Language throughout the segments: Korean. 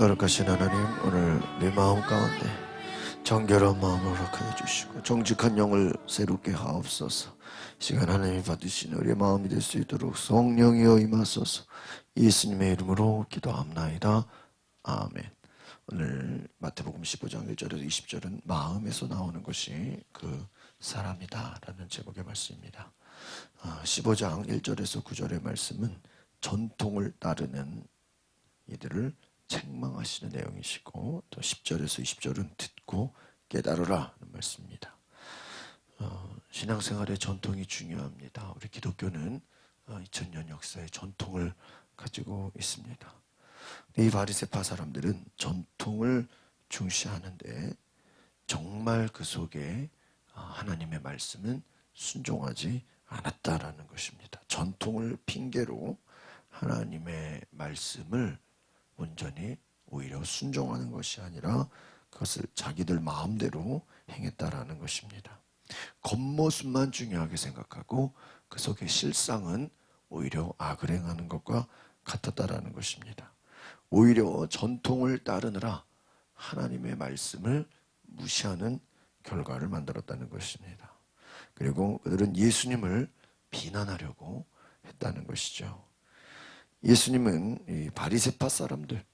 거룩하신 하나님, 오늘 내 마음 가운데 정결한 마음을 허락하여 주시고 정직한 영을 새롭게 하옵소서. 시간 하나님이 받으신 우리의 마음이 될 수 있도록 성령이여 임하소서. 예수님의 이름으로 기도합나이다. 아멘. 오늘 마태복음 15장 1절에서 20절은 마음에서 나오는 것이 그 사람이다 라는 제목의 말씀입니다. 15장 1절에서 9절의 말씀은 전통을 따르는 이들을 책망하시는 내용이시고, 또 10절에서 20절은 듣고 깨달으라 는 말씀입니다. 신앙생활의 전통이 중요합니다. 우리 기독교는 2000년 역사의 전통을 가지고 있습니다. 이 바리새파 사람들은 전통을 중시하는데 정말 그 속에 하나님의 말씀은 순종하지 않았다라는 것입니다. 전통을 핑계로 하나님의 말씀을 온전히 오히려 순종하는 것이 아니라 그것을 자기들 마음대로 행했다라는 것입니다. 겉모습만 중요하게 생각하고 그 속의 실상은 오히려 악을 행하는 것과 같았다라는 것입니다. 오히려 전통을 따르느라 하나님의 말씀을 무시하는 결과를 만들었다는 것입니다. 그리고 그들은 예수님을 비난하려고 했다는 것이죠. 예수님은 이 바리새파 사람들,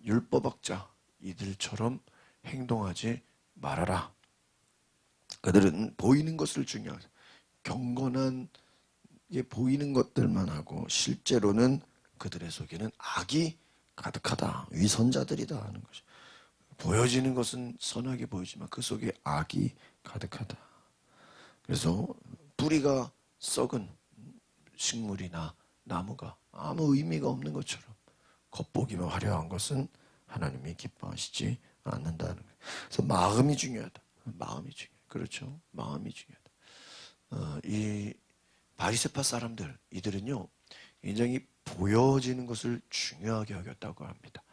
율법학자 이들처럼 행동하지 말아라. 그들은 보이는 것을 중요하게, 경건한 보이는 것들만 하고 실제로는 그들의 속에는 악이 가득하다. 위선자들이다 하는 것이. 보여지는 것은 선하게 보이지만 그 속에 악이 가득하다. 그래서 뿌리가 썩은 식물이나 나무가 아무 의미가 없는 것처럼 겉보기만 화려한 것은 하나님이 기뻐하시지 않는다는 거예요. 그래서 마음이 중요하다. 마음이 중요해요. 그렇죠. 마음이 중요하다. 이 바리새파 사람들, 이들은요 굉장히 보여지는 것을 중요하게 여겼다고 합니다.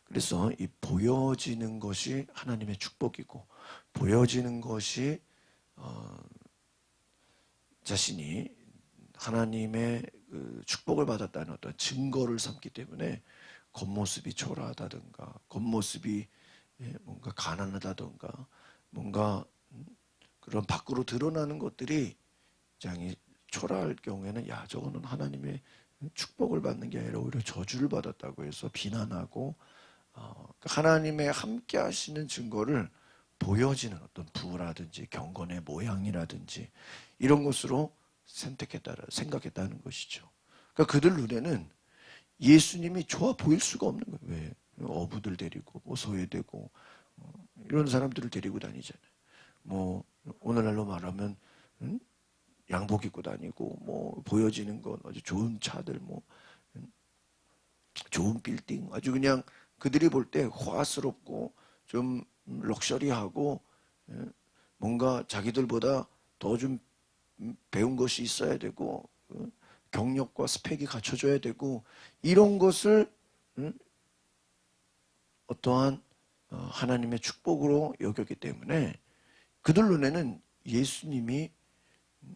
그래서 이 보여지는 것이 하나님의 축복이고, 보여지는 것이 자신이 하나님의 그 축복을 받았다는 어떤 증거를 삼기 때문에 겉모습이 초라하다든가, 겉모습이 뭔가 가난하다든가, 뭔가 그런 밖으로 드러나는 것들이 굉장히 초라할 경우에는 야, 저거는 하나님의 축복을 받는 게 아니라 오히려 저주를 받았다고 해서 비난하고, 하나님의 함께 하시는 증거를 보여지는 어떤 부라든지 경건의 모양이라든지 이런 것으로 생각했다는 것이죠. 그러니까 그들 눈에는 예수님이 좋아 보일 수가 없는 거예요. 왜? 어부들 데리고 소외되고 이런 사람들을 데리고 다니잖아요. 뭐 오늘날로 말하면 양복 입고 다니고, 뭐 보여지는 건 아주 좋은 차들, 뭐 좋은 빌딩, 아주 그냥 그들이 볼 때 호화스럽고 좀 럭셔리하고, 뭔가 자기들보다 더 좀 배운 것이 있어야 되고, 경력과 스펙이 갖춰져야 되고, 이런 것을 어떠한 하나님의 축복으로 여겼기 때문에 그들 눈에는 예수님이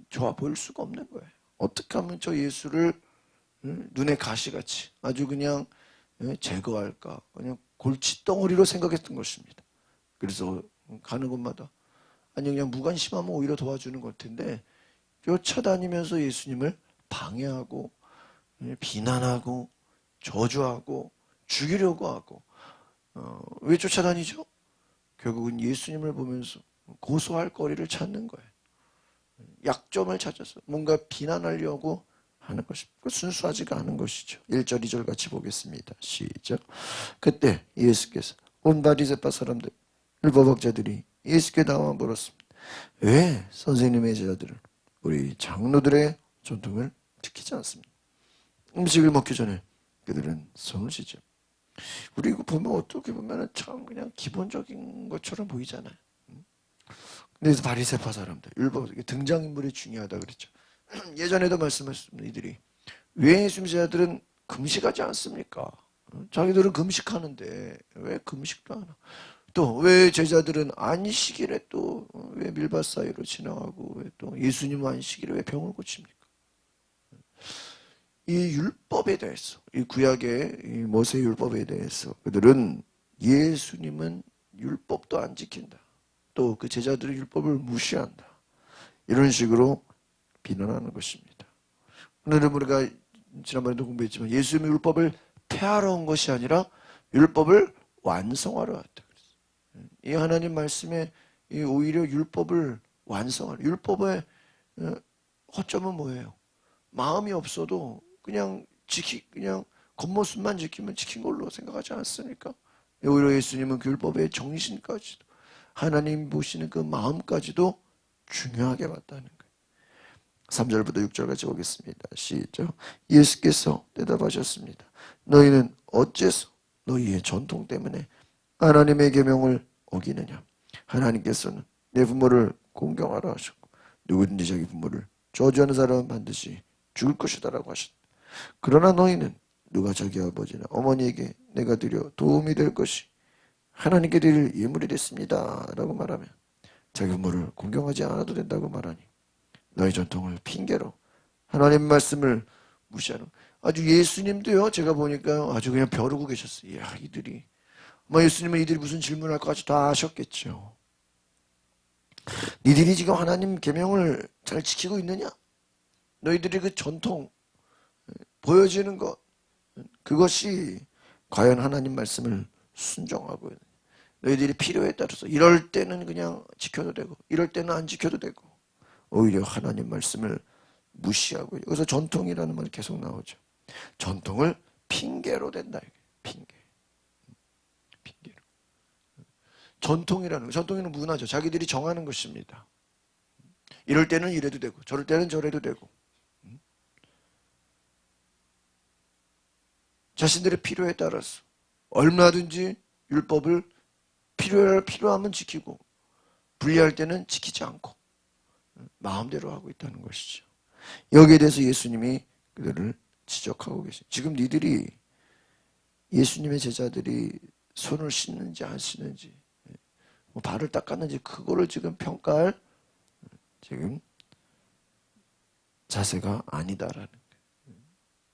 좋아 보일 수가 없는 거예요. 어떻게 하면 저 예수를 눈에 가시같이 아주 그냥 제거할까, 그냥 골칫덩어리로 생각했던 것입니다. 그래서 가는 곳마다 아니 그냥 무관심하면 오히려 도와주는 것 같은데 쫓아다니면서 예수님을 방해하고 비난하고 저주하고 죽이려고 하고, 왜 쫓아다니죠? 결국은 예수님을 보면서 고소할 거리를 찾는 거예요. 약점을 찾아서 뭔가 비난하려고 하는 것입니다. 순수하지가 않은 것이죠. 1절 2절 같이 보겠습니다. 시작. 그때 예수께서 온 바리새파 사람들, 율법학자들이 예수께 나와 물었습니다. 왜 선생님의 제자들은 우리 장로들의 전통을 지키지 않습니다? 음식을 먹기 전에 그들은 손을 씻죠. 우리 이거 보면 어떻게 보면 참 그냥 기본적인 것처럼 보이잖아요. 그래서 바리새파 사람들, 율법 등장인물이 중요하다 그랬죠. 예전에도 말씀하셨습니다. 이들이 왜 예수님 제자들은 금식하지 않습니까? 자기들은 금식하는데 왜 금식도 안 하나? 또 왜 제자들은 안식일에 또 왜 밀밭 사이로 지나가고, 왜 또 예수님 안식일에 왜 병을 고칩니까? 이 율법에 대해서, 이 구약의 이 모세 율법에 대해서 그들은 예수님은 율법도 안 지킨다. 또 그 제자들의 율법을 무시한다. 이런 식으로 비난하는 것입니다. 오늘은 우리가 지난번에도 공부했지만 예수님의 율법을 폐하러 온 것이 아니라 율법을 완성하러 왔다. 이 하나님 말씀에 오히려 율법을 완성하는, 율법의 허점은 뭐예요? 마음이 없어도 그냥 그냥 겉모습만 지키면 지킨 걸로 생각하지 않습니까? 오히려 예수님은 그 율법의 정신까지도, 하나님 보시는 그 마음까지도 중요하게 봤다는 거예요. 3절부터 6절까지 보겠습니다. 시작. 예수께서 대답하셨습니다. 너희는 어째서 너희의 전통 때문에 하나님의 계명을 어기느냐? 하나님께서는 내 부모를 공경하라 하셨고 누구든지 자기 부모를 저주하는 사람은 반드시 죽을 것이다라고 하셨다. 그러나 너희는 누가 자기 아버지나 어머니에게 내가 드려 도움이 될 것이 하나님께 드릴 예물이 됐습니다 라고 말하면 자기 부모를 공경하지 않아도 된다고 말하니 너희 전통을 핑계로 하나님 말씀을 무시하는, 아주 예수님도요, 제가 보니까 아주 그냥 벼르고 계셨어요. 이야, 이들이 예수님은 이들이 무슨 질문할 것 같이 다 아셨겠죠. 니들이 지금 하나님 계명을 잘 지키고 있느냐? 너희들이 그 전통 보여지는 것, 그것이 과연 하나님 말씀을 순종하고 있느냐? 너희들이 필요에 따라서 이럴 때는 그냥 지켜도 되고 이럴 때는 안 지켜도 되고 오히려 하나님 말씀을 무시하고, 여기서 전통이라는 말이 계속 나오죠. 전통을 핑계로 댄다. 핑계로. 전통이라는 거, 전통에는 문화죠. 자기들이 정하는 것입니다. 이럴 때는 이래도 되고 저럴 때는 저래도 되고 자신들의 필요에 따라서 얼마든지 율법을 필요하면 지키고 불리할 때는 지키지 않고 마음대로 하고 있다는 것이죠. 여기에 대해서 예수님이 그들을 지적하고 계세요. 지금 니들이 예수님의 제자들이 손을 씻는지 안 씻는지 발을 닦았는지 그거를 지금 평가할 지금 자세가 아니다라는 거예요.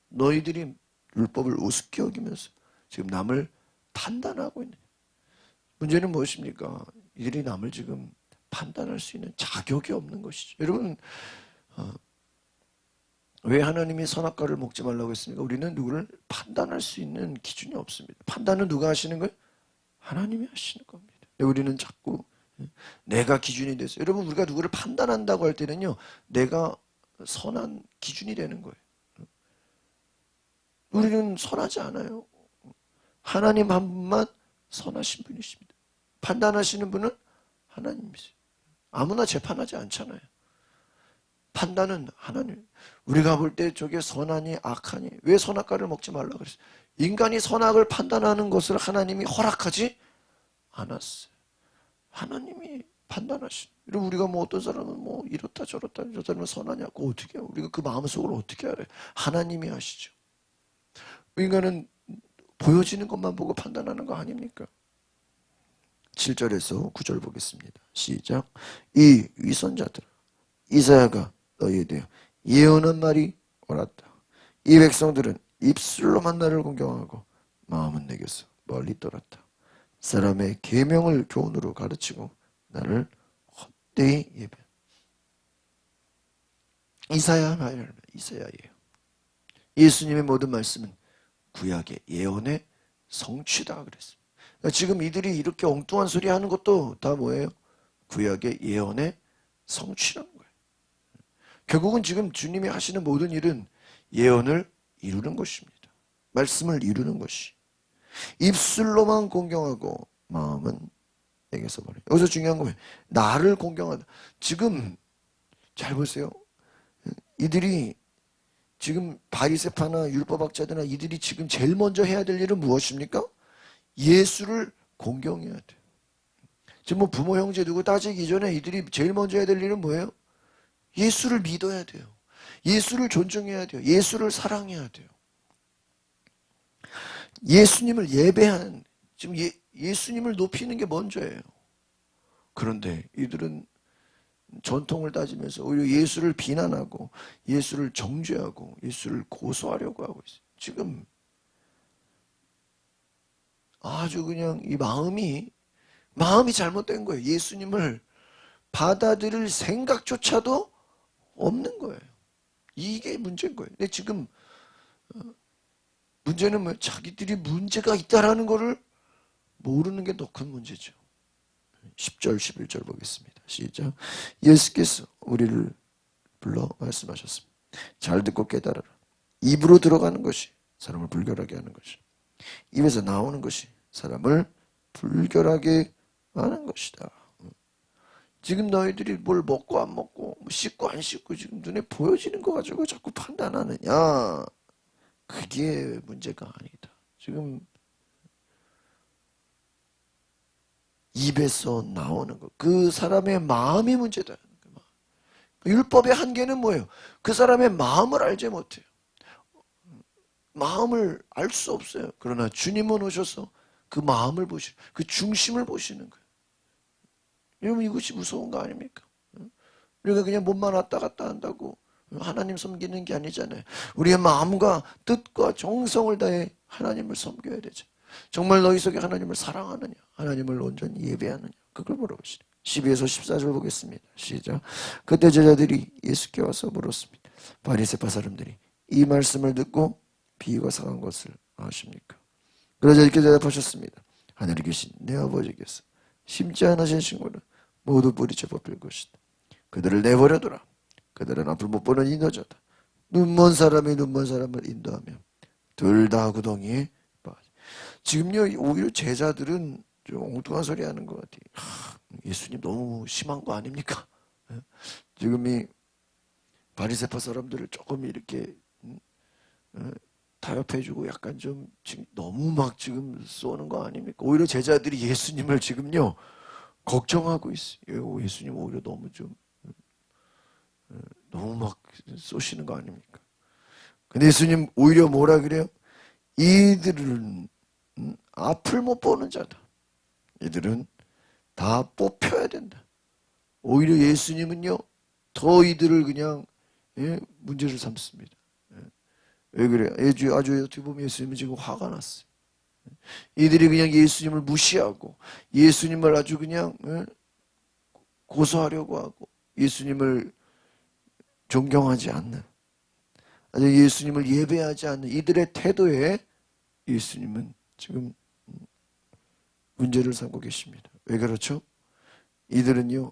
너희들이 율법을 우습게 여기면서 지금 남을 판단하고 있는, 문제는 무엇입니까? 이들이 남을 지금 판단할 수 있는 자격이 없는 것이죠. 여러분, 왜 하나님이 선악과를 먹지 말라고 했습니까? 우리는 누구를 판단할 수 있는 기준이 없습니다. 판단은 누가 하시는 거예요? 하나님이 하시는 겁니다. 우리는 자꾸 내가 기준이 돼서, 여러분 우리가 누구를 판단한다고 할 때는요, 내가 선한 기준이 되는 거예요. 우리는 선하지 않아요. 하나님 한 분만 선하신 분이십니다. 판단하시는 분은 하나님이세요. 아무나 재판하지 않잖아요. 판단은 하나님. 우리가 볼 때 저게 선하니 악하니, 왜 선악과를 먹지 말라 그랬어요? 인간이 선악을 판단하는 것을 하나님이 허락하지 않았어요. 하나님이 판단하신. 그리고 우리가 어떤 사람은 이렇다 저렇다, 저 사람은 선하냐고 어떻게 해요? 우리가 그 마음속으로 어떻게 알아요? 하나님이 하시죠. 인간은 보여지는 것만 보고 판단하는 거 아닙니까? 7절에서 9절 보겠습니다. 시작. 이 위선자들아, 이사야가 너희에 대해 예언한 말이 옳았다. 이 백성들은 입술로만 나를 공경하고 마음은 내게서 멀리 떠났다. 사람의 계명을 교훈으로 가르치고 나를 헛되이 예배. 이사야예요. 예수님의 모든 말씀은 구약의 예언의 성취다 그랬습니다. 그러니까 지금 이들이 이렇게 엉뚱한 소리 하는 것도 다 뭐예요? 구약의 예언의 성취라는 거예요. 결국은 지금 주님이 하시는 모든 일은 예언을 이루는 것입니다. 말씀을 이루는 것이. 입술로만 공경하고 마음은 내게서 버려요. 여기서 중요한 건 나를 공경하다. 지금 잘 보세요. 이들이 지금 바리새파나 율법학자들이나 이들이 지금 제일 먼저 해야 될 일은 무엇입니까? 예수를 공경해야 돼요. 지금 부모 형제 누구 따지기 전에 이들이 제일 먼저 해야 될 일은 뭐예요? 예수를 믿어야 돼요. 예수를 존중해야 돼요. 예수를 사랑해야 돼요. 예수님을 예배하는, 지금 예수님을 높이는 게 먼저예요. 그런데 이들은 전통을 따지면서 오히려 예수를 비난하고 예수를 정죄하고 예수를 고소하려고 하고 있어요. 지금 아주 그냥 이 마음이 잘못된 거예요. 예수님을 받아들일 생각조차도 없는 거예요. 이게 문제인 거예요. 근데 지금 문제는 뭐 자기들이 문제가 있다라는 거를 모르는 게 더 큰 문제죠. 10절 11절 보겠습니다. 시작. 예수께서 우리를 불러 말씀하셨습니다. 잘 듣고 깨달아라. 입으로 들어가는 것이 사람을 불결하게 하는 것이, 입에서 나오는 것이 사람을 불결하게 하는 것이다. 지금 너희들이 뭘 먹고 안 먹고 씻고 안 씻고 지금 눈에 보여지는 거 가지고 자꾸 판단하느냐. 그게 문제가 아니다. 지금 입에서 나오는 것, 그 사람의 마음이 문제다. 율법의 한계는 뭐예요? 그 사람의 마음을 알지 못해요. 마음을 알 수 없어요. 그러나 주님은 오셔서 그 마음을 보시는, 그 중심을 보시는 거예요. 여러분, 이것이 무서운 거 아닙니까? 우리가 그냥 몸만 왔다 갔다 한다고 하나님 섬기는 게 아니잖아요. 우리의 마음과 뜻과 정성을 다해 하나님을 섬겨야 되죠. 정말 너희 속에 하나님을 사랑하느냐, 하나님을 온전히 예배하느냐, 그걸 물어보시네. 12에서 14절 보겠습니다. 시작. 그때 제자들이 예수께 와서 물었습니다. 바리새파 사람들이 이 말씀을 듣고 비유가 상한 것을 아십니까? 그러자 이렇게 대답하셨습니다. 하늘에 계신 내 아버지께서 심지 않으신 친구는 모두 뿌리쳐 뽑힐 것이다. 그들을 내버려둬라. 그들은 앞을 못 보는 인도자다. 눈먼 사람이 눈먼 사람을 인도하며 둘 다 구덩이에 빠져. 지금요, 오히려 제자들은 좀 엉뚱한 소리 하는 것 같아요. 예수님 너무 심한 거 아닙니까? 지금 이 바리새파 사람들을 조금 이렇게 타협해주고 약간 좀 지금 너무 막 지금 쏘는 거 아닙니까? 오히려 제자들이 예수님을 지금요 걱정하고 있어요. 예수님 오히려 너무 막 쏘시는 거 아닙니까? 근데 예수님 오히려 뭐라 그래요? 이들은 앞을 못 보는 자다. 이들은 다 뽑혀야 된다. 오히려 예수님은요 더 이들을 그냥 문제를 삼습니다. 왜 그래요? 아주 어떻게 보면 예수님은 지금 화가 났어요. 이들이 그냥 예수님을 무시하고 예수님을 아주 그냥 고소하려고 하고 예수님을 존경하지 않는, 아주 예수님을 예배하지 않는 이들의 태도에 예수님은 지금 문제를 삼고 계십니다. 왜 그렇죠? 이들은요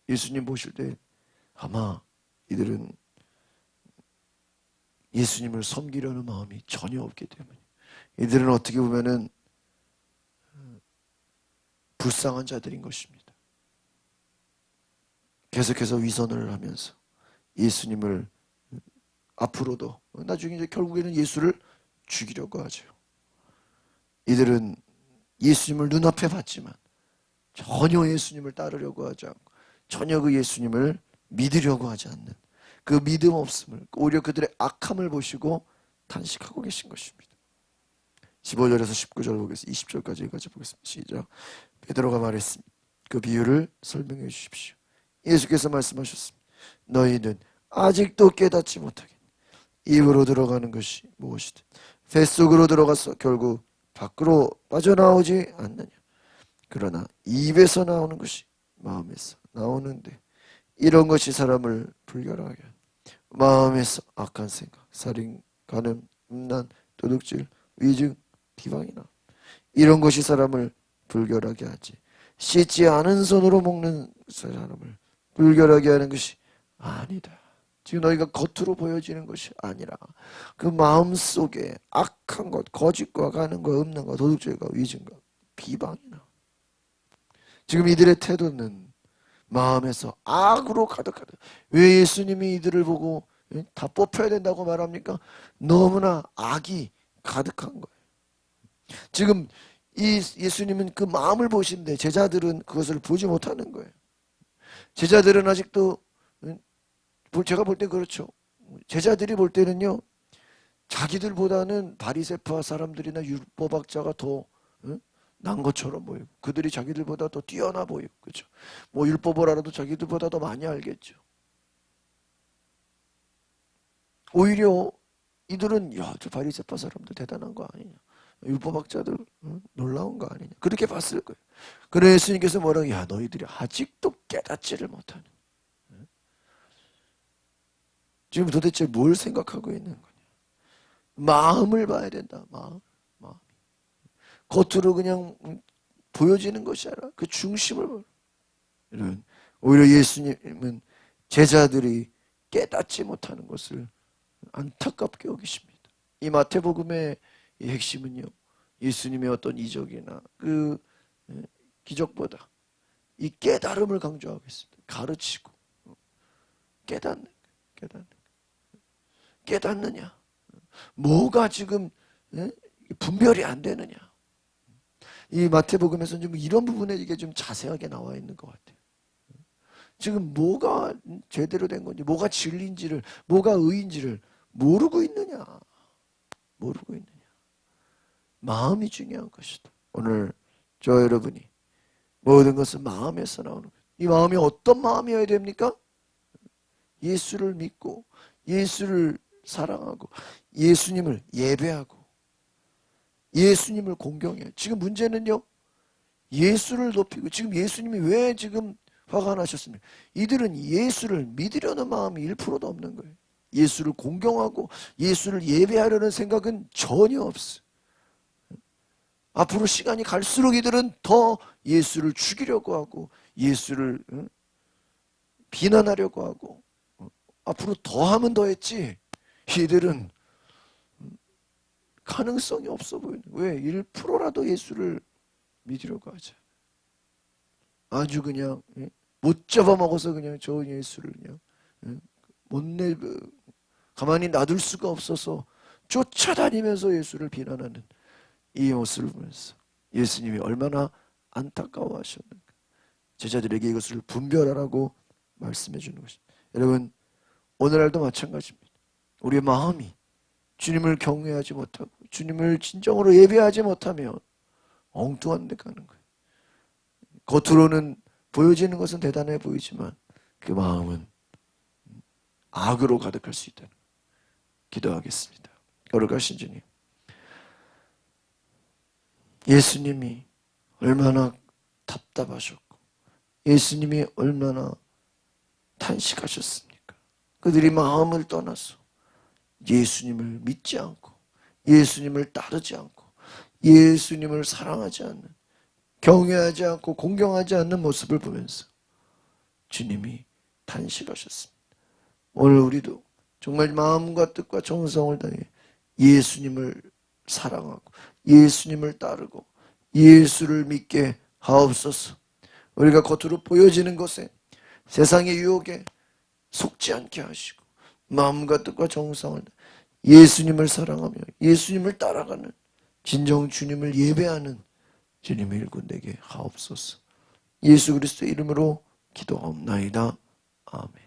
예수님 보실 때 아마 이들은 예수님을 섬기려는 마음이 전혀 없기 때문에 이들은 어떻게 보면은 불쌍한 자들인 것입니다. 계속해서 위선을 하면서 예수님을 앞으로도 나중에 이제 결국에는 예수를 죽이려고 하죠. 이들은 예수님을 눈앞에 봤지만 전혀 예수님을 따르려고 하지 않고 전혀 그 예수님을 믿으려고 하지 않는 그 믿음 없음을, 오히려 그들의 악함을 보시고 탄식하고 계신 것입니다. 15절에서 19절 보겠습니다. 20절까지 여기까지 보겠습니다. 시작. 베드로가 말했습니다. 그 비유를 설명해 주십시오. 예수께서 말씀하셨습니다. 너희는 아직도 깨닫지 못하겠니? 입으로 들어가는 것이 무엇이든 뱃속으로 들어가서 결국 밖으로 빠져나오지 않느냐. 그러나 입에서 나오는 것이 마음에서 나오는데 이런 것이 사람을 불결하게 한다. 마음에서 악한 생각, 살인, 간음, 음란, 도둑질, 위증, 비방이나 이런 것이 사람을 불결하게 하지. 씻지 않은 손으로 먹는 사람을 불결하게 하는 것이 아니다. 지금 너희가 겉으로 보여지는 것이 아니라 그 마음속에 악한 것, 거짓과 가는 것, 없는 것, 도둑질과 위증과 비방이나 지금 이들의 태도는 마음에서 악으로 가득하다. 왜 예수님이 이들을 보고 다 뽑혀야 된다고 말합니까? 너무나 악이 가득한 거예요. 지금 이 예수님은 그 마음을 보시는데 제자들은 그것을 보지 못하는 거예요. 제자들은 아직도 제가 볼 때 그렇죠. 제자들이 볼 때는요. 자기들보다는 바리새파 사람들이나 율법학자가 더 난 것처럼 보이고 그들이 자기들보다 더 뛰어나 보이고 그렇죠. 뭐 율법을 알아도 자기들보다 더 많이 알겠죠. 오히려 이들은 야, 저 바리새파 사람들 대단한 거 아니냐. 율법학자들 놀라운 거 아니냐 그렇게 봤을 거예요. 그래 예수님께서 뭐라고 야 너희들이 아직도 깨닫지를 못하는 지금 도대체 뭘 생각하고 있는 거냐. 마음을 봐야 된다. 마음. 겉으로 그냥 보여지는 것이 아니라 그 중심을 봐. 이런 오히려 예수님은 제자들이 깨닫지 못하는 것을 안타깝게 여기십니다. 이 마태복음의 이 핵심은요. 예수님의 어떤 이적이나 그 기적보다 이 깨달음을 강조하고 있습니다. 가르치고 깨닫느냐. 뭐가 지금 분별이 안 되느냐. 이 마태복음에서는 좀 이런 부분에 이게 좀 자세하게 나와 있는 것 같아요. 지금 뭐가 제대로 된 건지, 뭐가 진리인지를, 뭐가 의인지를 모르고 있느냐. 마음이 중요한 것이다. 오늘 저 여러분이 모든 것은 마음에서 나오는 거예요. 이 마음이 어떤 마음이어야 됩니까? 예수를 믿고 예수를 사랑하고 예수님을 예배하고 예수님을 공경해요. 지금 문제는요. 예수를 높이고 지금 예수님이 왜 지금 화가 나셨습니까? 이들은 예수를 믿으려는 마음이 1%도 없는 거예요. 예수를 공경하고 예수를 예배하려는 생각은 전혀 없어요. 앞으로 시간이 갈수록 이들은 더 예수를 죽이려고 하고 예수를 비난하려고 하고 앞으로 더 하면 더 했지 이들은 가능성이 없어 보이는 거예요. 왜? 1%라도 예수를 믿으려고 하자. 아주 그냥 못 잡아먹어서 그냥 저 예수를 그냥 가만히 놔둘 수가 없어서 쫓아다니면서 예수를 비난하는 이 모습을 보면서 예수님이 얼마나 안타까워하셨는가. 제자들에게 이것을 분별하라고 말씀해 주는 것입니다. 여러분 오늘날도 마찬가지입니다. 우리의 마음이 주님을 경외하지 못하고 주님을 진정으로 예배하지 못하면 엉뚱한 데 가는 거예요. 겉으로는 보여지는 것은 대단해 보이지만 그 마음은 악으로 가득할 수 있다는 거예요. 기도하겠습니다. 거룩하신 주님, 예수님이 얼마나 답답하셨고 예수님이 얼마나 탄식하셨습니까? 그들이 마음을 떠나서 예수님을 믿지 않고 예수님을 따르지 않고 예수님을 사랑하지 않는 경외하지 않고 공경하지 않는 모습을 보면서 주님이 탄식하셨습니다. 오늘 우리도 정말 마음과 뜻과 정성을 다해 예수님을 사랑하고 예수님을 따르고 예수를 믿게 하옵소서. 우리가 겉으로 보여지는 것에 세상의 유혹에 속지 않게 하시고 마음과 뜻과 정성을 예수님을 사랑하며 예수님을 따라가는 진정 주님을 예배하는 주님의 일꾼 되게 하옵소서. 예수 그리스도의 이름으로 기도하옵나이다. 아멘.